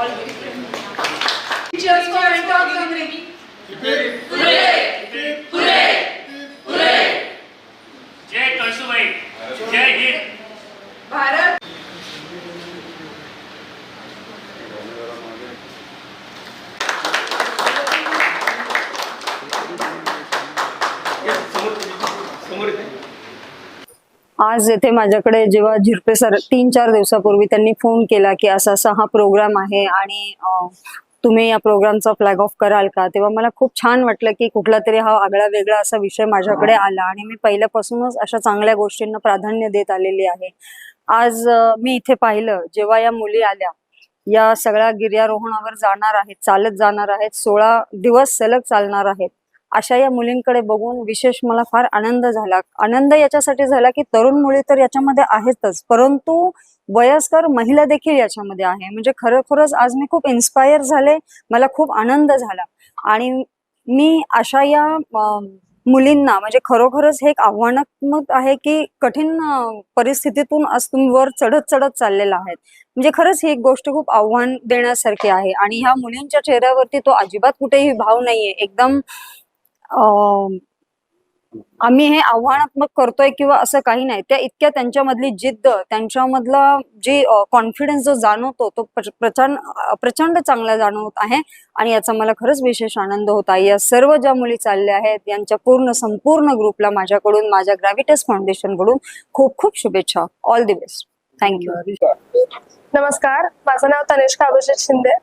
all cheers for Antioch Gandhi. Hooray! Hooray! Hooray! जय कळसुबाई, जय हिंद. भारत. आज येथे माझ्याकडे जेव्हा झिरपे सर 3-4 दिवसापूर्वी त्यांनी फोन केला की असा असा हा प्रोग्राम आहे आणि तुम्ही या प्रोग्रामचा फ्लॅग ऑफ कराल का, तेव्हा मला खूप छान वाटलं की कुठला तरी हा आगळा वेगळा असा विषय माझ्याकडे आला आणि मी पहिल्यापासूनच अशा चांगल्या गोष्टींना प्राधान्य देत आलेली आहे. आज मी इथे पाहिलं जेव्हा या मुली आल्या, या सगळ्या गिर्यारोहणावर जाणार आहेत, चालत जाणार आहेत, 16 दिवस सलग चालणार आहेत, अशा या मुलींकडे बघून विशेष मला फार आनंद झाला. आनंद याच्यासाठी झाला की तरुण मुली तर याच्यामध्ये आहेतच, परंतु वयस्कर महिला देखील याच्यामध्ये आहे. म्हणजे खरोखरच आज मी खूप इन्स्पायर झाले, मला खूप आनंद झाला. आणि मी अशा या मुलींना म्हणजे खरोखरच हे एक आव्हानात्मक आहे की कठीण परिस्थितीतून आज तुम्ही वर चढत चढत चाललेला आहेत. म्हणजे खरंच ही एक गोष्ट खूप आव्हान देण्यासारखी आहे. आणि ह्या मुलींच्या चेहऱ्यावरती तो अजिबात कुठेही भाव नाहीये. एकदम आम्ही हे आव्हानात्मक करतोय किंवा असं काही नाही. त्या इतक्या त्यांच्यामधली जिद्द, त्यांच्यामधला जे कॉन्फिडन्स जो जाणवतो तो प्रचंड चांगला जाणवत आहे. आणि याचा मला खरंच विशेष आनंद होत आहे. या सर्व ज्या मुली चालल्या आहेत यांच्या संपूर्ण ग्रुपला माझ्याकडून, माझ्या ग्रॅव्हिटस फाउंडेशन कडून खूप खूप शुभेच्छा. All the best. थँक्यू. नमस्कार, माझं नाव तनिष्का अभिजित शिंदे.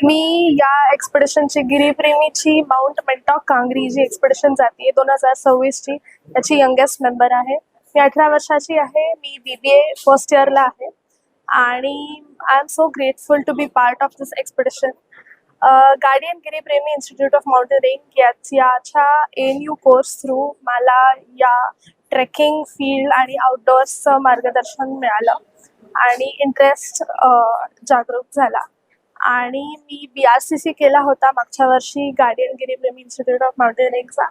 मी या एक्सपेडिशनची गिरीप्रेमीची माउंट मेंटॉक कांगरी जी एक्सपेडिशन जाते 2026 ची, त्याची यंगेस्ट मेंबर आहे. मी 18 वर्षाची आहे. मी BBA फर्स्ट इयरला आहे आणि I am so grateful to be part of this expedition. Guardian Giripremi institute of mountaineering याच्या ANU कोर्स थ्रू मला या ट्रेकिंग फील्ड आणि आउटडोअर्सचं मार्गदर्शन मिळालं आणि इंटरेस्ट जागरूक झाला. आणि मी BRCC केला होता मागच्या वर्षी गार्डियन गिरीप्रेमी इन्स्टिट्यूट ऑफ माउंटेनिंगचा.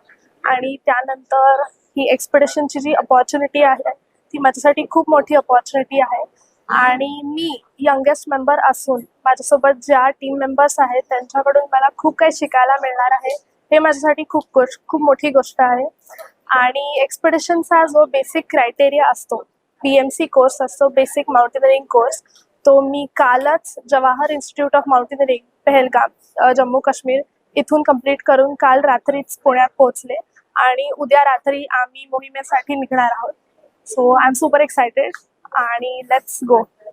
आणि त्यानंतर ही एक्सपेडिशनची जी अपॉर्च्युनिटी आहे ती माझ्यासाठी खूप मोठी अपॉर्च्युनिटी आहे. आणि मी यंगेस्ट मेंबर असून माझ्यासोबत ज्या टीम मेंबर्स आहेत त्यांच्याकडून मला खूप काही शिकायला मिळणार आहे. हे माझ्यासाठी खूप मोठी गोष्ट आहे. आणि एक्सपेडिशनचा जो बेसिक क्रायटेरिया असतो, BMC कोर्स असतो, बेसिक माउंटेनिअरिंग कोर्स, तो मी कालच Jawahar institute of mountaineering Pahalgam Jammu Kashmir इथून कंप्लीट करून काल रात्रीच पुण्यात पोहोचले आणि उद्या रात्री आम्ही मोहिमेसाठी निघणार आहोत. So I am super excited आणि लेट्स गो.